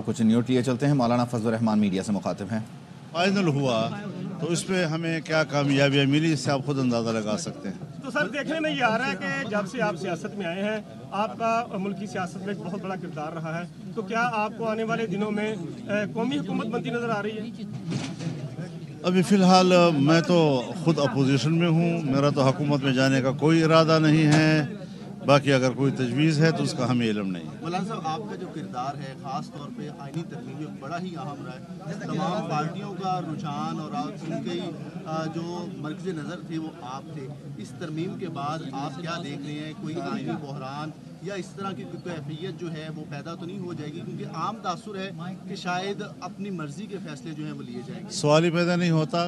कुछ न्यूट्रिया चलते हैं। मौलाना फजल रहमान मीडिया से मुखातिब हैं। फाइनल हुआ तो इस पे हमें क्या कामयाबियाँ मिली, इससे आप खुद अंदाज़ा लगा सकते हैं। तो सर देखने में ये आ रहा है कि जब से आप सियासत में आए हैं, आपका मुल्क की सियासत में एक बहुत बड़ा किरदार रहा है, तो क्या आपको आने वाले दिनों में कौमी हुकूमत बनती नज़र आ रही है? अभी फ़िलहाल मैं तो खुद अपोजिशन में हूँ, मेरा तो हुकूमत में जाने का कोई इरादा नहीं है। बाकी अगर कोई तजवीज़ है तो उसका हमें इल्म नहीं है। मौलाना साहब, आपका जो किरदार है ख़ास तौर पे आइनी तरमीम में बड़ा ही अहम रहा है। तमाम पार्टियों का रुझान और उनके जो मरकज़ नज़र थे वो आप थे। इस तरमीम के बाद आप क्या देख रहे हैं? कोई आइनी बहरान या इस तरह की कैफियत जो है वो पैदा तो नहीं हो जाएगी? क्योंकि आम तासुर है कि शायद अपनी मर्ज़ी के फ़ैसले जो हैं वो लिए जाएंगे। सवाल ही पैदा नहीं होता।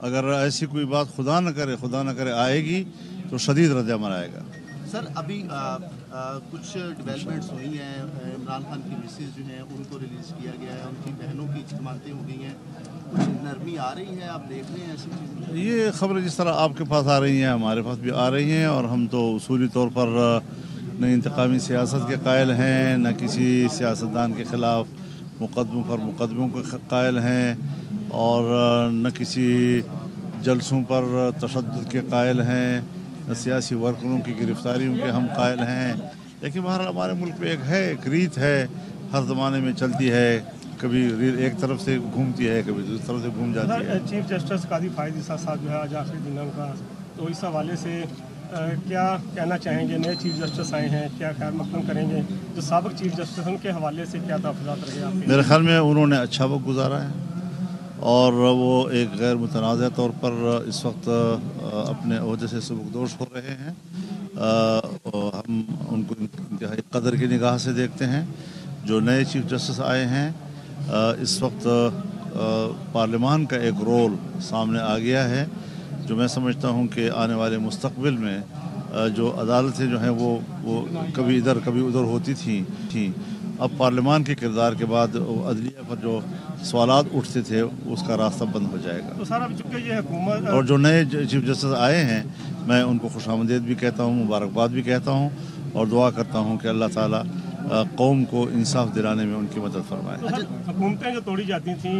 अगर ऐसी कोई बात खुदा न करे आएगी तो शदीद रद्द-ए-अमल आएगा। सर अभी कुछ डेवलपमेंट्स हुई हैं। इमरान खान की मिसेज जो हैं उनको रिलीज़ किया गया है, उनकी बहनों की जमानतें हो गई हैं, कुछ नरमी आ रही है, आप देख रहे हैं ऐसी चीज़ें? ये खबरें जिस तरह आपके पास आ रही हैं हमारे पास भी आ रही हैं, और हम तो उसूली तौर पर न इंतकामी सियासत के कायल हैं, न किसी सियासतदान के ख़िलाफ़ मुकदमों के कायल हैं, और न किसी जलसों पर तशद्दुद के कायल हैं, सियासी वर्करों की गिरफ्तारियों के हम कायल हैं। लेकिन बहरहाल हमारे मुल्क में एक रीत है, हर ज़माने में चलती है, कभी एक तरफ से घूमती है, कभी दूसरी तरफ से घूम जाती है। चीफ जस्टिस कादी फायद ईसा साहब जो है आज आखिरी दिन उनका, तो इस हवाले से क्या कहना चाहेंगे? नए चीफ जस्टिस आए हैं, क्या खैर मकदम करेंगे? जो साबिक चीफ जस्टिस उनके हवाले से क्या तहफ़्फ़ुज़ात रहे आपके? मेरे ख्याल में उन्होंने अच्छा वक्त गुजारा है, और वो एक गैर मुतनाज़ तौर पर इस वक्त अपने ओहदे से सबकदोश हो रहे हैं। हम उनको इंतहाई कदर की निगाह से देखते हैं। जो नए चीफ जस्टिस आए हैं, इस वक्त पार्लियामान का एक रोल सामने आ गया है, जो मैं समझता हूँ कि आने वाले मुस्तक़बिल में जो अदालतें जो हैं वो कभी इधर कभी उधर होती थी, अब पार्लियामान के किरदार के बाद अदलिया पर जो सवालात उठते थे उसका रास्ता बंद हो जाएगा। तो सर अब चूँकि ये हुकूमत और जो नए चीफ जस्टिस आए हैं, मैं उनको खुशामदीद भी कहता हूँ, मुबारकबाद भी कहता हूँ, और दुआ करता हूँ कि अल्लाह ताला कौम को इंसाफ दिलाने में उनकी मदद फरमाए। हुकूमतें जो तोड़ी जाती थी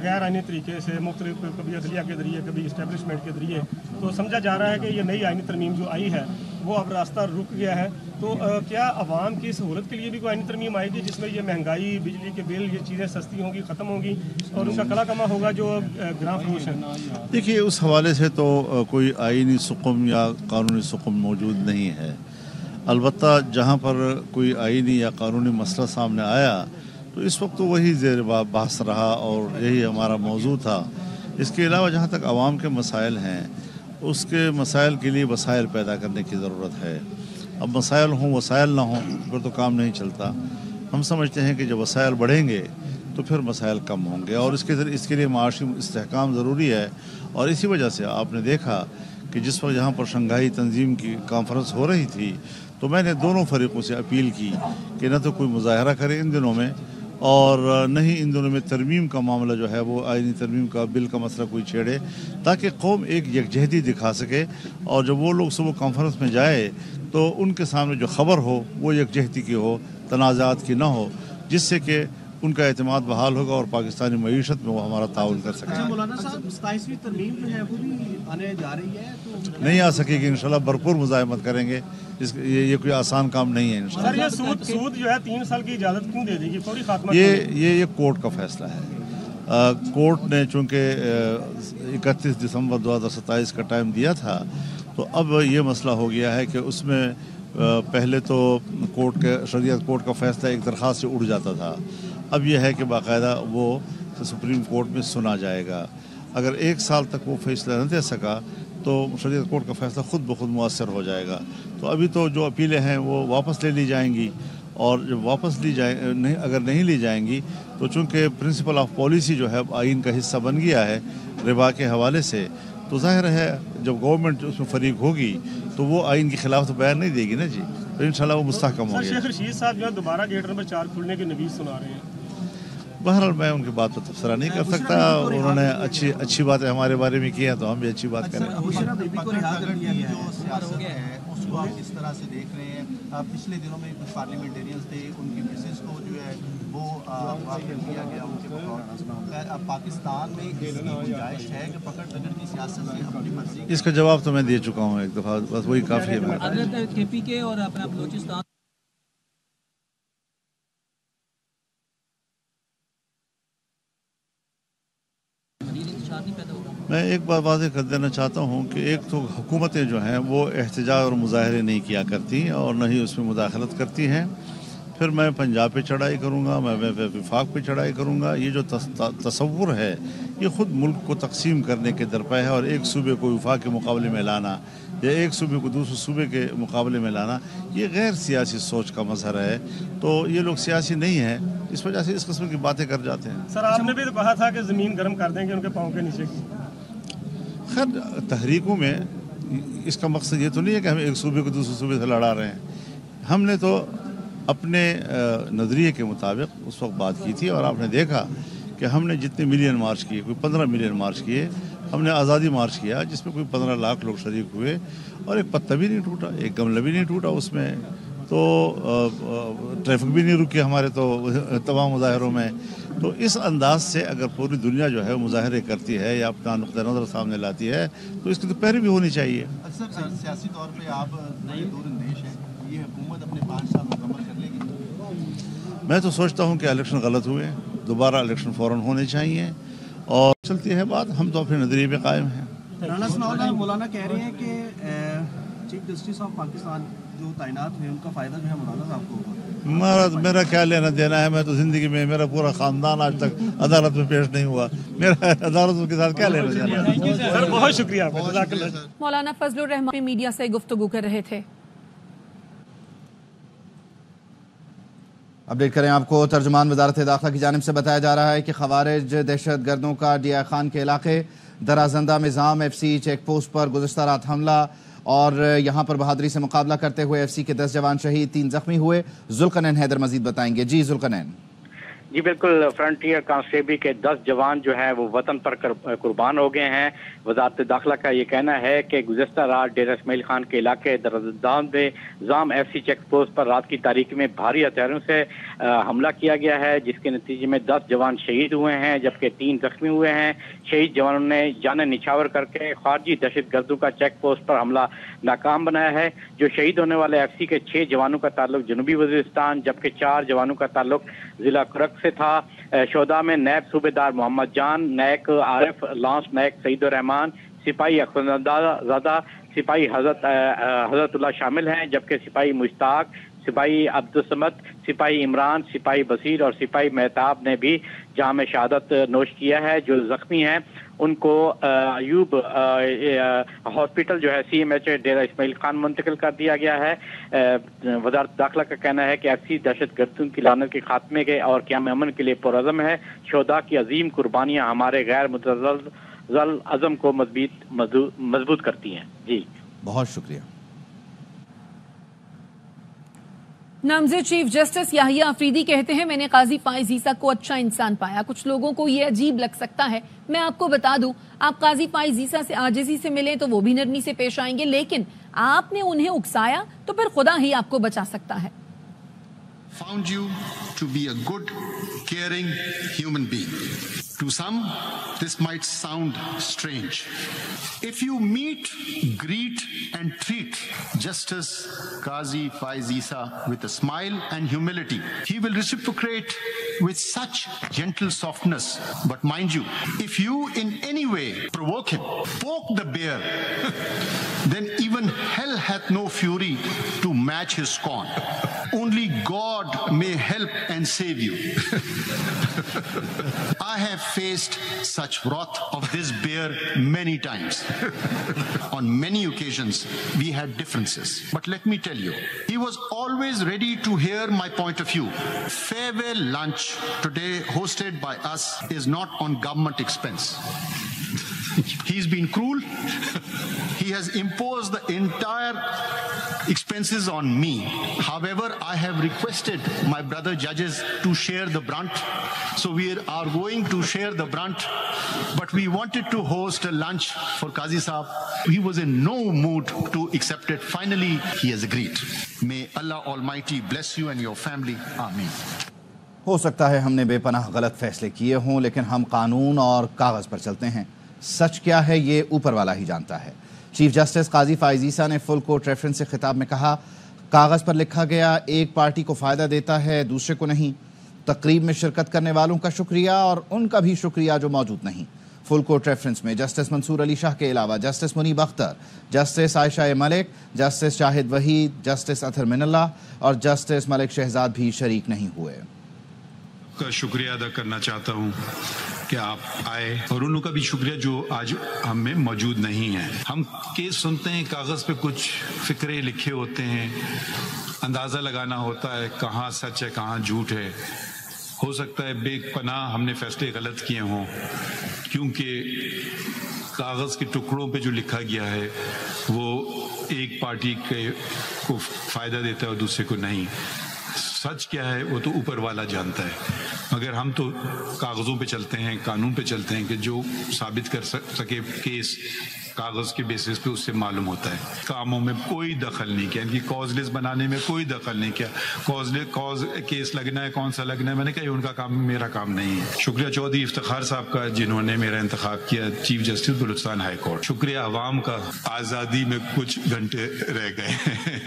गैर आइनी तरीके से, मुख्तलिफ कभी अदलिया के ज़रिए, कभी इस्टेब्लिशमेंट के ज़रिए, तो समझा जा रहा है कि ये नई आइनी तरमीम जो आई है वो अब रास्ता रुक गया है। तो क्या आवाम की सहूलत के लिए भी कोई आइनी तरमीम आएगी जिसमें ये महंगाई, बिजली के बिल, ये चीज़ें सस्ती होंगी, ख़त्म होंगी, और उनका कला कमा होगा जो ग्राम फरोश है? देखिए, उस हवाले से तो कोई आइनी सुकुम या कानूनी सुकुम मौजूद नहीं है। अलबत्ता जहाँ पर कोई आइनी या कानूनी मसला सामने आया तो इस वक्त तो वही ज़ेर बहस रहा और यही हमारा मौजू था। इसके अलावा जहाँ तक आवाम के मसाइल हैं, उसके मसाइल के लिए वसाइल पैदा करने की ज़रूरत है। अब मसाइल हों वसाइल ना हों फिर तो काम नहीं चलता। हम समझते हैं कि जब वसाइल बढ़ेंगे तो फिर मसाइल कम होंगे, और इसके लिए माशी इस्तेहकाम ज़रूरी है। और इसी वजह से आपने देखा कि जिस वक्त यहाँ पर शंघाई तंजीम की कॉन्फ्रेंस हो रही थी तो मैंने दोनों फरीक़ों से अपील की कि न तो कोई मुज़ाहरा करे इन दिनों में, और न ही इन दिनों में तरमीम का मामला जो है वो आइनी तरमीम का बिल का मसला कोई छेड़े, ताकि कौम एक यकजहती दिखा सके, और जब वो लोग सुबह कॉन्फ्रेंस में जाए तो उनके सामने जो ख़बर हो वो यकजहती की हो, तनाज़ात की ना हो, जिससे कि उनका एतमाद बहाल होगा और पाकिस्तानी मईशत में वो हमारा ताउन कर सके। मौलाना साहब, 27वीं तरमीम जो है वो भी आने जा रही है, तो नहीं आ सकेगी इंशाल्लाह, भरपूर मुज़ाहमत करेंगे। ये कोई आसान काम नहीं है इंशाल्लाह। सर ये सूद जो है 3 साल की इजाज़त क्यों दे देगी, फौरी खात्मा? ये कोर्ट का फैसला है। कोर्ट ने चूँकि 31 दिसंबर 2027 का टाइम दिया था, तो अब ये मसला हो गया है कि उसमें पहले तो शरीयत कोर्ट का फैसला एक दरख्वास्त से उड़ जाता था। अब यह है कि बाकायदा वो सुप्रीम कोर्ट में सुना जाएगा। अगर 1 साल तक वो फैसला न दे सका तो शरीयत कोर्ट का फैसला खुद ब खुद मुअस्सर हो जाएगा। तो अभी तो जो अपीलें हैं वो वापस ले ली जाएंगी, और जब वापस अगर नहीं ली जाएंगी तो चूँकि प्रिंसिपल ऑफ पॉलिसी जो है आइन का हिस्सा बन गया है रिबा के हवाले से, तो जाहिर है जब गवर्नमेंट उसमें फरीक होगी तो वो आइन के खिलाफ तो बयान नहीं देगी ना जी, तो इंशाल्लाह वो मुस्तहकम हो गया। शेख रशीद साहब जो है दोबारा गेट नंबर 4 खुलने की नवीज़ सुना रहे हैं। बहरहाल मैं उनकी बात पर तबसरा नहीं कर सकता. उन्होंने अच्छी बातें हमारे बारे में की हैं तो हम भी अच्छी बात करें. जो सियासत है उसको आप किस तरह से देख रहे हैं? पिछले दिनों में कुछ पार्लियामेंटेरियंस थे, उनकी मिसेस को जो है वो लिया गया उनके बकौल. अब पाकिस्तान में इसकी गुंजाइश है कि पकड़ पकड़ की सियासत से अपनी मर्जी. इसका जवाब तो मैं दे चुका हूँ एक दफ़ा, बस वही काफ़ी है. KPK और अपना बलूचिस्तान मैं एक बात वाज़ेह कर देना चाहता हूँ कि एक तो हुकूमतें जो हैं वो एहतजाज और मुजाहरे नहीं किया करती और न ही उसमें मुदाखलत करती हैं. फिर मैं पंजाब पे चढ़ाई करूँगा, मैं वफाक पे चढ़ाई करूँगा. ये जो तसव्वुर है ये ख़ुद मुल्क को तकसीम करने के दरपे है. और एक सूबे को वफाक के मुकाबले में लाना या एक सूबे को दूसरे सूबे के मुकाबले में लाना ये गैर सियासी सोच का मजहर है. तो ये लोग सियासी नहीं हैं, इस वजह से इस किस्म की बातें कर जाते हैं. सर आपने भी तो कहा था कि ज़मीन गर्म कर देंगे उनके पाँव के नीचे की. खैर तहरीकों में इसका मकसद ये तो नहीं है कि हम एक सूबे को दूसरे सूबे से लड़ा रहे हैं. हमने तो अपने नज़रिए के मुताबिक उस वक्त बात की थी और आपने देखा कि हमने जितने मिलियन मार्च किए, कोई 15 मिलियन मार्च किए. हमने आज़ादी मार्च किया जिसमें कोई 15 लाख लोग शरीक हुए और एक पत्ता भी नहीं टूटा, एक गमला भी नहीं टूटा उसमें. तो ट्रैफिक भी नहीं रुकी हमारे तो तमाम मुजाहरों में. तो इस अंदाज से अगर पूरी दुनिया जो है मुजाहरे करती है या अपना नुक्ता नज़र सामने लाती है तो इसकी तो पैरवी होनी चाहिए. अक्सर सियासी तौर पे आप नए दूरंदेश हैं, ये हुकूमत अपने 5 साल मुकम्मल कर लेगी? मैं तो सोचता हूँ कि इलेक्शन गलत हुए, दोबारा इलेक्शन फ़ौरन होने चाहिए और चलती है बात. हम तो अपने नज़रिए पे कायम हैं. राना सनाउल्लाह मौलाना कह रहे हैं कि चीफ जस्टिस ऑफ पाकिस्तान जो तैनात हुए उनका फ़ायदा जो है मौलाना साहब को होगा. मेरा क्या लेना देना है? मैं तो ज़िंदगी में मेरा पूरा ख़ानदान आज तक अदालत में पेश नहीं हुआ. मेरा अदालत के साथ क्या लेना देना है? सर बहुत शुक्रिया. मौलाना फजलुर रहमान मीडिया से गुफ्तगू कर रहे थे. अपडेट करें आपको. तर्जुमान वजारत दाखिला की जानिब से बताया जा रहा है कि खवारिज दहशत गर्दों का DI खान के इलाके दराजंदा निज़ाम FC चेक पोस्ट पर गुज़श्ता रात हमला और यहाँ पर बहादुरी से मुकाबला करते हुए FC के 10 जवान शहीद, 3 जख्मी हुए. जुल्करनैन हैदर मजीद बताएंगे. जी जुल्करनैन. जी बिल्कुल, फ्रंटियर कांस्टेबल के 10 जवान जो हैं वो वतन पर कुर्बान हो गए हैं. वजारत दाखिला का ये कहना है कि गुज़श्ता रात डेरा इस्माइल खान के इलाके दराजंदा में निज़ाम FC चेक पोस्ट पर रात की तारीख में भारी हथियारों से हमला किया गया है, जिसके नतीजे में 10 जवान शहीद हुए हैं जबकि 3 जख्मी हुए हैं. शहीद जवानों ने जान निछावर करके खारजी दहशत गर्दों का चेक पोस्ट पर हमला नाकाम बनाया है. जो शहीद होने वाले FC के 6 जवानों का ताल्लुक जनूबी वज़ीरिस्तान जबकि 4 जवानों का ताल्लुक जिला करक से था. शोदा में नायब सूबेदार मोहम्मद जान, नायक आरिफ, लांस नायक सईदुर रहमान, सिपाही अख्तरज़ादा, सिपाही हजरतुल्लाह शामिल हैं जबकि सिपाही मुश्ताक, सिपाही अब्दुल समद, सिपाही इमरान, सिपाही बसीर और सिपाही मेहताब ने भी जाम शहादत नोश किया है. जो जख्मी हैं उनको अयूब हॉस्पिटल जो है CMH डेरा इस्माइल खान मुंतकिल कर दिया गया है. वजारत दाखिला का कहना है कि FC दहशत गर्दों की लानत के खात्मे के और क़याम अमन के लिए पुरअज़म है. शोदा की अजीम कुर्बानियाँ हमारे गैर मुतज़ल्ज़ल अज़म को मजबूत करती हैं. जी बहुत शुक्रिया. नामज़द चीफ जस्टिस याहिया अफरीदी कहते हैं, मैंने काजी फाइज ईसा को अच्छा इंसान पाया. कुछ लोगों को ये अजीब लग सकता है. मैं आपको बता दूं, आप काजी फाइज ईसा से आजिज़ी से मिले तो वो भी नरमी से पेश आएंगे, लेकिन आपने उन्हें उकसाया तो फिर खुदा ही आपको बचा सकता है. Found you to be a good, caring human being. To some, this might sound strange. If you meet, greet and treat Justice Qazi Faiz Isa with a smile and humility, he will reciprocate with such gentle softness. But mind you, if you in any way provoke him, poke the bear, then even hell hath no fury to match his scorn. Only God may help and save you. I have faced such wrath of this bear many times. On many occasions, we had differences. But let me tell you, he was always ready to hear my point of view. Farewell lunch today hosted by us is not on government expense. He's been cruel. He has imposed the entire expenses on me. However, I have requested my brother judges to share the brunt. So we are going to share the brunt. But we wanted to host a lunch for Qazi Saab. He was in no mood to accept it. Finally, he has agreed. May Allah Almighty bless you and your family. Ameen. ہو سکتا ہے ہم نے بے پناہ غلط فیصلے کیے ہوں، لیکن ہم قانون اور کاغذ پر چلتے ہیں. سچ کیا ہے یہ اوپر والا ہی جانتا ہے. چیف جسٹس قاضی فائز عیسیٰ نے فل کورٹ ریفرنس سے خطاب میں کہا، کاغذ پر لکھا گیا ایک پارٹی کو فائدہ دیتا ہے دوسرے کو نہیں. تقریب میں شرکت کرنے والوں کا شکریہ اور ان کا بھی شکریہ جو موجود نہیں. فل کورٹ ریفرنس میں جسٹس منصور علی شاہ کے علاوہ جسٹس منیب اختر، جسٹس عائشہ ملک، جسٹس شاہد وحید، جسٹس اطہر من اللہ اور جسٹس ملک شہزاد بھی شریک نہیں ہوئے. کا شکریہ ادا کرنا چاہتا ہوں کہ آپ آئے، اور ان لوگوں کا بھی شکریہ جو آج ہم میں موجود نہیں ہیں. ہم کیس سنتے ہیں، کاغذ پہ کچھ فکرے لکھے ہوتے ہیں، اندازہ لگانا ہوتا ہے کہاں سچ ہے کہاں جھوٹ ہے. ہو سکتا ہے بے پناہ ہم نے فیصلے غلط کیے ہوں، کیونکہ کاغذ کے ٹکڑوں پہ جو لکھا گیا ہے وہ ایک پارٹی کو فائدہ دیتا ہے اور دوسرے کو نہیں. سچ کیا ہے وہ تو اوپر والا جانتا ہے، مگر ہم تو کاغذوں پہ چلتے ہیں، قانون پہ چلتے ہیں کہ جو ثابت کر سکے کیس کاغذ کے بیسس پہ اس سے معلوم ہوتا ہے. کاموں میں کوئی دخل نہیں کیا، ان کی کاز لسٹ بنانے میں کوئی دخل نہیں کیا. کاز کیس لگنا ہے کون سا لگنا ہے، میں نے کہا ان کا کام میرا کام نہیں ہے. شکریہ چودھری افتخار صاحب کا جنہوں نے میرا انتخاب کیا chief justice Balochistan high court. شکریہ عوام کا، آزادی میں کچھ گھنٹے رہ گئے.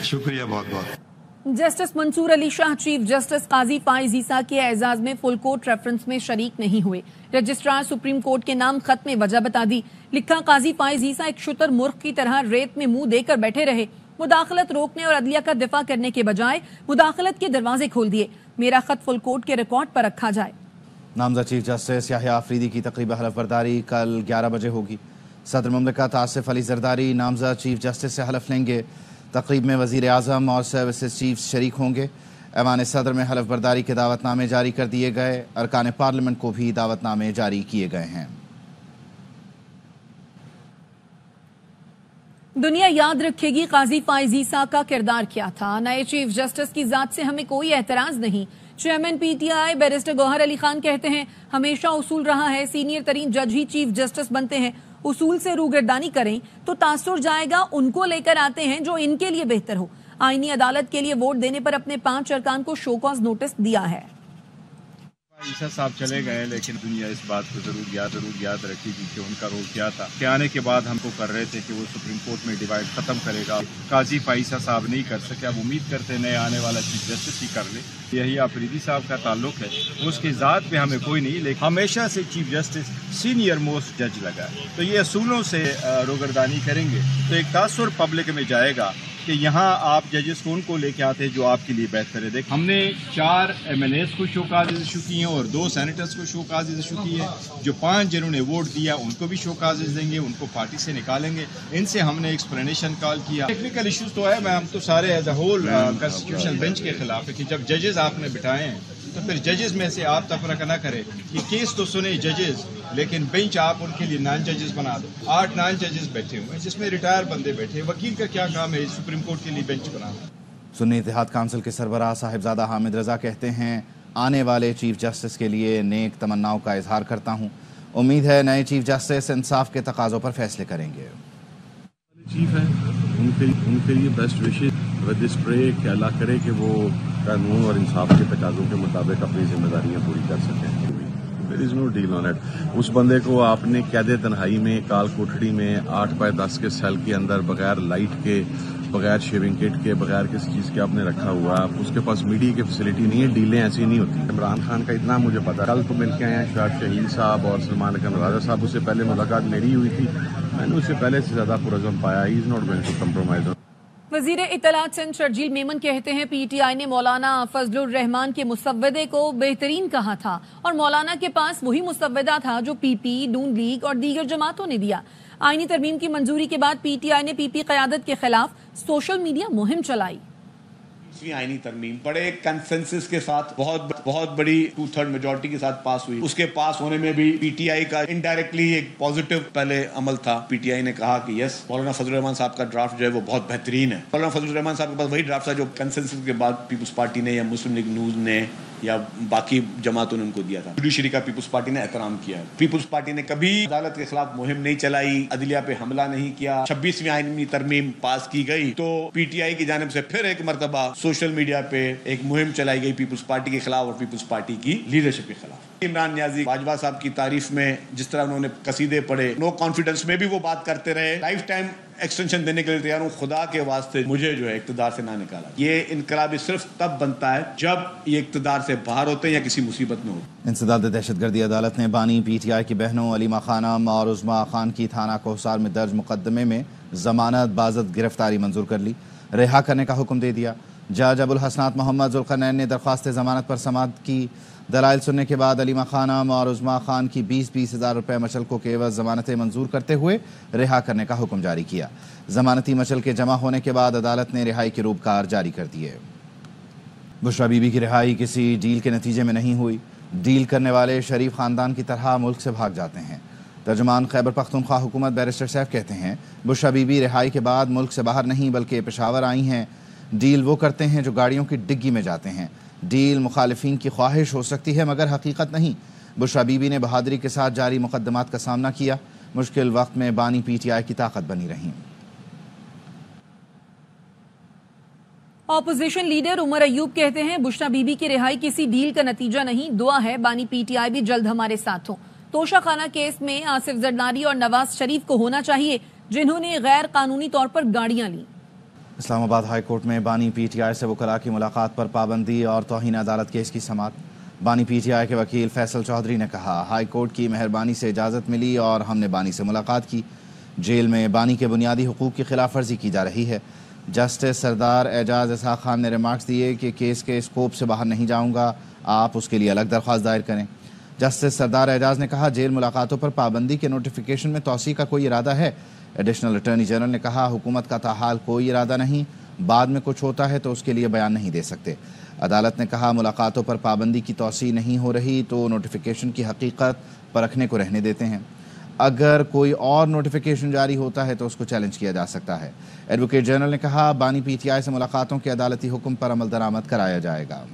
شکریہ بہت بہت. جسٹس منصور علی شاہ چیف جسٹس قاضی فائز عیسیٰ کے اعزاز میں فل کورٹ ریفرنس میں شریک نہیں ہوئے. رجسٹرار سپریم کورٹ کے نام خط میں وجہ بتا دی. لکھا، قاضی فائز عیسیٰ ایک شتر مرغ کی طرح ریت میں منہ دے کر بیٹھے رہے. مداخلت روکنے اور عدلیہ کا دفاع کرنے کے بجائے مداخلت کے دروازے کھول دیے. میرا خط فل کورٹ کے ریکارڈ پر رکھا جائے. نامزد چیف جسٹس یحییٰ آفریدی کی تقریب حلف برداری کل 11 بجے ہوگی. صدر مملکت آصف علی زرداری نامزد چیف جسٹس سے حلف لیں گے. تقریب میں وزیر اعظم اور سروسز چیفز شریک ہوں گے. ایوان صدر میں حلف برداری کے دعوت نامے جاری کر دیے گئے. ارکان پارلیمنٹ کو بھی دعوت نامے جاری کیے گئے ہیں. دنیا یاد رکھے گی قاضی فائز عیسیٰ کا کردار کیا تھا. نئے چیف جسٹس کی ذات سے ہمیں کوئی اعتراض نہیں. Chairman P T I barrister Gohar Ali Khan کہتے ہیں، ہمیشہ اصول رہا ہے سینئر ترین جج ہی چیف جسٹس بنتے ہیں. اصول سے روگردانی کریں تو تاثر جائے گا. ان کو لے کر آتے ہیں جو ان کے لیے بہتر ہو. آئینی عدالت کے لیے ووٹ دینے پر اپنے 5 ارکان کو شو کاز نوٹس دیا ہے. عیسیٰ صاحب چلے گئے، لیکن دنیا اس بات کو ضرور یاد رکھے گی کہ ان کا رول کیا تھا. کہ آنے کے بعد ہم کو کر رہے تھے کہ وہ سپریم کورٹ میں ڈیوائڈ ختم کرے گا. قاضی عیسیٰ صاحب نہیں کر سکے. اب امید کرتے نئے آنے والا چیف جسٹس ہی کر لے. یہی آفریدی صاحب کا تعلق ہے، اس کی ذات پہ ہمیں کوئی نہیں، لیکن ہمیشہ سے چیف جسٹس سینئر موسٹ جج لگا ہے. تو یہ اصولوں سے روگردانی کریں گے تو ایک تاثر پبلک میں جائے گا کہ یہاں آپ ججز کون کو لے کے آتے ہیں جو آپ کے لیے بہتر ہے. دیکھ، ہم نے 4 MNAs کو شو کاز ایشو کی ہیں اور 2 سینیٹرز کو شو کاز ایشو کی ہے. جو 5 جنہوں نے ووٹ دیا ان کو بھی شو کاز دیں گے، ان کو پارٹی سے نکالیں گے. ان سے ہم نے ایکسپلینیشن کال کیا. ٹیکنیکل ایشوز تو ہے، ہم تو سارے as a whole constitutional bench کے خلاف ہے کہ جب ججز آپ نے بٹھائے ہیں تو پھر ججز میں سے آپ تفرقہ نہ کرے. یہ کیس تو سنے ججز، لیکن بینچ آپ ان کے لیے 9 ججز بنا دو. 8 9 ججز بیٹھے ہوئے ہیں جس میں ریٹائر بندے بیٹھے ہیں. وکیل کا کیا کام ہے سپریم کورٹ کے لیے بینچ بنانا. سنی اتحاد کونسل کے سربراہ صاحبزادہ حامد رضا کہتے ہیں، آنے والے چیف جسٹس کے لیے نیک تمناؤں کا اظہار کرتا ہوں. امید ہے نئے چیف جسٹس انصاف کے تقاضوں پر فیصلے کریں گے. چیف ہے ان کے لیے بیسٹ وشز ود دس پرے کہ اللہ کرے کہ وہ قانون اور انصاف کے تقاضوں کے مطابق اپنی ذمہ داریاں پوری کر سکیں. دیر از نو ڈیل آن اٹ. اس بندے کو آپ نے قید تنہائی میں کال کوٹڑی میں 8x10 کے سیل کے اندر بغیر لائٹ کے، بغیر شیونگ کٹ کے، بغیر کسی چیز کے آپ نے رکھا ہوا. اس کے پاس میڈیا کی فیسلٹی نہیں ہے. ڈیلیں ایسی نہیں ہوتی. عمران خان کا اتنا مجھے پتا، کل تو مل کے آئے ہیں شاہد شہید صاحب اور سلمان اکرم راجہ صاحب. اس سے پہلے ملاقات میری ہوئی تھی، میں نے اس سے پہلے سے زیادہ پرعزم پایا. He is not going to compromise. وزیر اطلاعات سندھ شرجیل میمن کہتے ہیں پی ٹی آئی نے مولانا فضل الرحمان کے مسودے کو بہترین کہا تھا اور مولانا کے پاس وہی مسودہ تھا جو پی پی، نون لیگ اور دیگر جماعتوں نے دیا. آئینی ترمیم کی منظوری کے بعد پی ٹی آئی نے پی پی قیادت کے خلاف سوشل میڈیا مہم چلائی. 26ਵੀं आईनी तरमीम बड़े कंसेंसस के साथ बहुत बड़ी 2/3 मेजॉरिटी के साथ पास हुई। उसके पास होने में भी पीटीआई का इनडायरेक्टली एक पॉजिटिव पहले अमल था। पीटीआई ने कहा कि यस, मौलाना फजल रहमान साहब का ड्राफ्ट जो है वो बहुत बेहतरीन है। मौलाना फजल रहमान साहब के पास वही ड्राफ्ट था जो कंसेंसस के बाद पीपल्स पार्टी ने या मुस्लिम लीग नून ने या बाकी जमातों ने उनको दिया था। जुडिशरी का पीपल्स पार्टी ने एहतराम किया। पीपल्स पार्टी ने कभी अदालत के खिलाफ मुहिम नहीं चलाई, अदलिया पे हमला नहीं किया। 26वीं आईनी तरमीम पास की गई तो पीटीआई की जानिब से फिर एक मरतबा सोशल मीडिया पे एक मुहिम चलाई गई पीपल्स पार्टी के खिलाफ और पीपल्स पार्टी की लीडरशिप के खिलाफ। इमरान नियाजी बाजवा साहब की तारीफ में जिस तरह उन्होंने कसीदे पढ़े, नो कॉन्फिडेंस में भी वो बात करते रहे, लाइफ टाइम एक्सटेंशन देने के लिए तैयार हूँ। खुदा के वास्ते मुझे जो है इक़्तिदार से ना निकाला। ये इनकलाबी सिर्फ तब बनता है जब ये इक़्तिदार से बाहर होते हैं या किसी मुसीबत में होते। इंसदाद दहशतगर्दी अदालत ने बानी पीटीआई की बहनों अलीमा खानम और उज़मा खान की थाना कोहसार में दर्ज मुकदमे में जमानत बाज़त गिरफ्तारी मंजूर कर ली, रिहा करने का हुक्म दे दिया। जज अबुल हसनात मोहम्मद ज़ुल्क़रनैन ने दरख्वास्त ज़मानत पर समाअत की। दलाइल सुनने के बाद अलीमा खानम और उज़मा खान की 20-20 हज़ार रुपये मचलकों के एवज़ ज़मानतें मंजूर करते हुए रिहा करने का हुक्म जारी किया। ज़मानती मचल के जमा होने के बाद अदालत ने रिहाई के रूपकार जारी कर दिए। बुशरा बीबी की रिहाई किसी डील के नतीजे में नहीं हुई। डील करने वाले शरीफ ख़ानदान की तरह मुल्क से भाग जाते हैं। तर्जुमान खैबर पख्तूनख्वा हुकूमत बैरिस्टर सैफ कहते हैं, बुशरा बीबी रिहाई के बाद मुल्क से बाहर नहीं बल्कि पेशावर आई हैं। डील वो करते हैं जो गाड़ियों की डिग्गी में जाते हैं। डील मुखालिफिन की ख्वाहिश हो सकती है मगर हकीकत नहीं। बुशरा बीबी ने बहादुरी के साथ जारी मुकदमात का सामना किया। मुश्किल वक्त में बानी पीटीआई की ताकत बनी रही। ऑपोजिशन लीडर उमर अयूब कहते हैं, बुशरा बीबी की रिहाई किसी डील का नतीजा नहीं, दुआ है बानी पीटीआई भी जल्द हमारे साथ हो। तोशा खाना केस में आसिफ जरदारी और नवाज शरीफ को होना चाहिए जिन्होंने गैर कानूनी तौर पर गाड़ियां ली। इस्लामाबाद हाई कोर्ट में बानी पीटीआई से वकला की मुलाकात पर पाबंदी और तौहीन अदालत केस की समाअत। बानी पीटीआई के वकील फैसल चौधरी ने कहा, हाई कोर्ट की मेहरबानी से इजाज़त मिली और हमने बानी से मुलाकात की। जेल में बानी के बुनियादी हुकूक की खिलाफ वर्जी की जा रही है। जस्टिस सरदार एजाज इसहाक खान ने रिमार्क्स दिए कि केस के स्कोप से बाहर नहीं जाऊंगा, आप उसके लिए अलग दरख्वास्त दायर करें। जस्टिस सरदार एजाज ने कहा, जेल मुलाकातों पर पाबंदी के नोटिफिकेशन में तौसी का कोई इरादा है। एडिशनल अटॉर्नी जनरल ने कहा, हुकूमत का ताहाल कोई इरादा नहीं, बाद में कुछ होता है तो उसके लिए बयान नहीं दे सकते। अदालत ने कहा, मुलाकातों पर पाबंदी की तौसी नहीं हो रही तो नोटिफिकेशन की हकीकत परखने को रहने देते हैं। अगर कोई और नोटिफिकेशन जारी होता है तो उसको चैलेंज किया जा सकता है। एडवोकेट जनरल ने कहा, बानी पीटीआई से मुलाकातों के अदालती हुक्म पर अमल दरामद कराया जाएगा।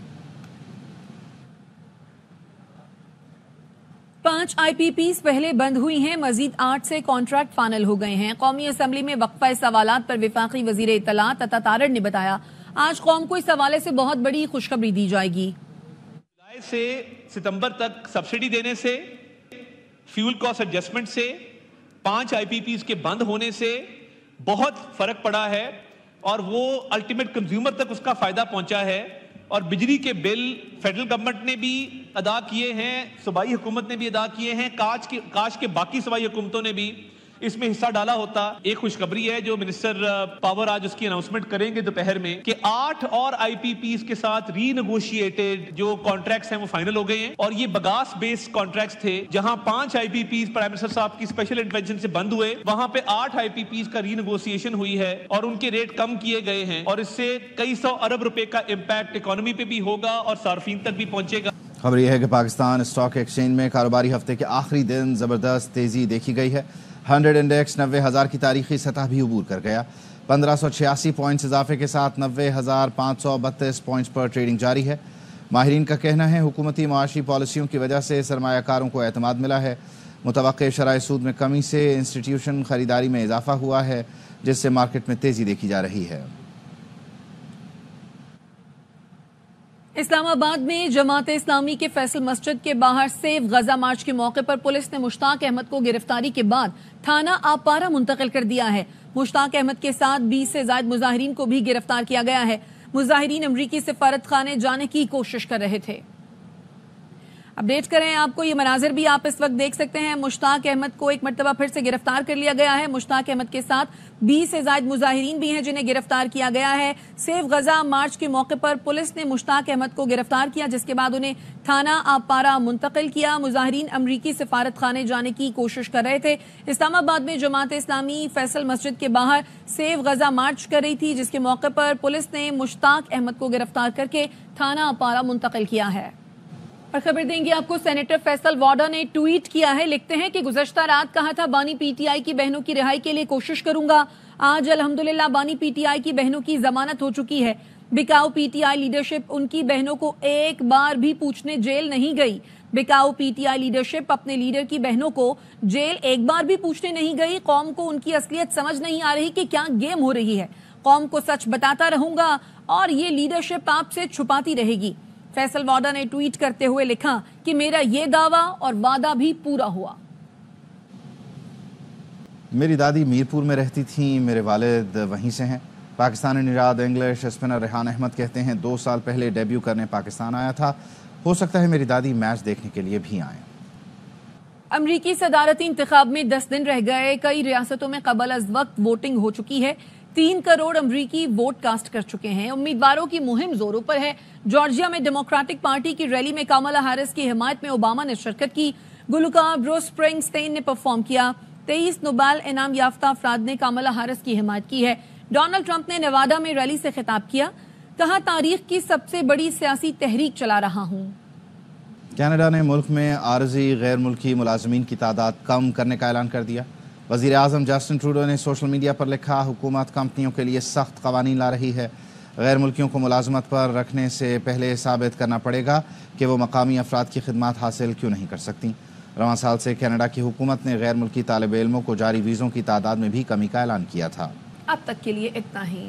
5 IPPs पहले बंद हुई हैं, मजीद 8 से कॉन्ट्रैक्ट फाइनल हो गए हैं। कौमी असम्बली में वक्फा सवालात पर विफाकी वजीर इत्तलात अता तारड़ ने बताया, आज कौम को इस हवाले से बहुत बड़ी खुशखबरी दी जाएगी। जुलाई से सितंबर तक सब्सिडी देने से, फ्यूल कॉस्ट एडजस्टमेंट से, 5 IPPs के बंद होने से बहुत फर्क पड़ा है और वो अल्टीमेट कंज्यूमर तक उसका फायदा पहुंचा है। और बिजली के बिल फेडरल गवर्नमेंट ने भी अदा किए हैं, सूबाई हुकूमत ने भी अदा किए हैं, काश के बाकी सूबाई हुकूमतों ने भी इसमें हिस्सा डाला होता। एक खुशखबरी है जो मिनिस्टर पावर आज उसकी अनाउंसमेंट करेंगे दोपहर में कि 8 और IPPs के साथ रीनेगोशिएटेड जो कॉन्ट्रैक्ट्स हैं वो फाइनल हो गए हैं। और ये बगास बेस्ड कॉन्ट्रैक्ट्स थे, जहां 5 IPPs प्राइम मिनिस्टर साहब की स्पेशल इंटरवेंशन से बंद हुए, वहां पे 8 IPPs का रीनेगोशिएशन हुई है और उनके रेट कम किए गए हैं और इससे कई सौ अरब रुपए का इम्पैक्ट इकोनॉमी पे भी होगा और सार्फिन तक भी पहुंचेगा। खबर यह है कि पाकिस्तान स्टॉक एक्सचेंज में कारोबारी हफ्ते के आखिरी दिन जबरदस्त तेजी देखी गई है। 100 इंडेक्स 90,000 की तारीखी सतह भी अबूर कर गया। 1586 पॉइंट्स इजाफे के साथ 90,532 पॉइंट्स पर ट्रेडिंग जारी है। माहिरीन का कहना है, हुकूमती माशी पॉलिसियों की वजह से सरमायाकारों को एतमाद मिला है। मुतवक्के शराय सूद में कमी से इंस्टीट्यूशन खरीदारी में इजाफा हुआ है, जिससे मार्केट में तेजी देखी जा रही है। इस्लामाबाद में जमात इस्लामी के फैसल मस्जिद के बाहर सेव गजा मार्च के मौके पर पुलिस ने मुश्ताक अहमद को गिरफ्तारी के बाद थाना आपारा मुंतकिल कर दिया है। मुश्ताक अहमद के साथ 20 से ज्यादा मुजाहिरीन को भी गिरफ्तार किया गया है। मुजाहिरीन अमरीकी सिफारत खाने जाने की कोशिश कर रहे थे। अपडेट करें आपको, ये मनाजिर भी आप इस वक्त देख सकते हैं। मुश्ताक अहमद को एक मरतबा फिर से गिरफ्तार कर लिया गया है। मुश्ताक अहमद के साथ 20 से ज्यादा मुजाहिरीन भी हैं जिन्हें गिरफ्तार किया गया है। सेफ गजा मार्च के मौके पर पुलिस ने मुश्ताक अहमद को गिरफ्तार किया, जिसके बाद उन्हें थाना आबपारा मुंतकिल किया। मुजाहिरीन अमरीकी सिफारत खाने जाने की कोशिश कर रहे थे। इस्लामाबाद में जमात इस्लामी फैसल मस्जिद के बाहर सेफ गजा मार्च कर रही थी, जिसके मौके पर पुलिस ने मुश्ताक अहमद को गिरफ्तार करके थाना आबपारा मुंतकिल किया है। और खबर देंगे आपको, सेनेटर फैसल वाडा ने ट्वीट किया है। लिखते हैं कि गुज़श्ता रात कहा था बानी पीटीआई की बहनों की रिहाई के लिए कोशिश करूंगा। आज अल्हम्दुलिल्लाह बानी पीटीआई की बहनों की जमानत हो चुकी है। बिकाऊ पीटीआई लीडरशिप उनकी बहनों को एक बार भी पूछने जेल नहीं गई। बिकाऊ पीटीआई लीडरशिप अपने लीडर की बहनों को जेल एक बार भी पूछने नहीं गई। कौम को उनकी असलियत समझ नहीं आ रही कि क्या गेम हो रही है। कौम को सच बताता रहूंगा और ये लीडरशिप आपसे छुपाती रहेगी। फैसल वाडा ने ट्वीट करते हुए लिखा कि मेरा ये दावा और वादा भी पूरा हुआ। मेरी दादी मीरपुर में रहती थी, मेरे वालिद वहीं से हैं। पाकिस्तानी निराद इंग्लिश स्पिनर रेहान अहमद कहते हैं 2 साल पहले डेब्यू करने पाकिस्तान आया था। हो सकता है मेरी दादी मैच देखने के लिए भी आए। अमरीकी सदारती इंतखाब में 10 दिन रह गए। कई रियासतों में कबल अज वक्त वोटिंग हो चुकी है। 3 करोड़ अमरीकी वोट कास्ट कर चुके हैं। उम्मीदवारों की मुहिम जोरों पर है। जॉर्जिया में डेमोक्रेटिक पार्टी की रैली में कमला हैरिस की हिमायत में ओबामा ने शिरकत की। गुलकार ब्रूस स्प्रिंगस्टीन ने परफॉर्म किया। 23 नोबेल इनाम याफ्ता अफराद ने कमला हैरिस की हिमायत की है। डोनाल्ड ट्रंप ने नेवाडा में रैली से खिताब किया। कहा तारीख की सबसे बड़ी सियासी तहरीक चला रहा हूं। कनाडा ने मुल्क में आरजी गैर मुल्की मुलाजमीन की तादाद कम करने का ऐलान कर दिया। वज़ीर आज़म जस्टिन ट्रूडो ने सोशल मीडिया पर लिखा, हुकूमत कंपनियों के लिए सख्त कवानीन ला रही है। गैर मुल्कियों को मुलाजमत पर रखने से पहले साबित करना पड़ेगा कि वो मकामी अफराद की खिदमत हासिल क्यों नहीं कर सकती। रवां साल से कनाडा की हुकूमत ने गैर मुल्की तालिब इल्मों को जारी वीज़ों की तादाद में भी कमी का ऐलान किया था। अब तक के लिए इतना ही।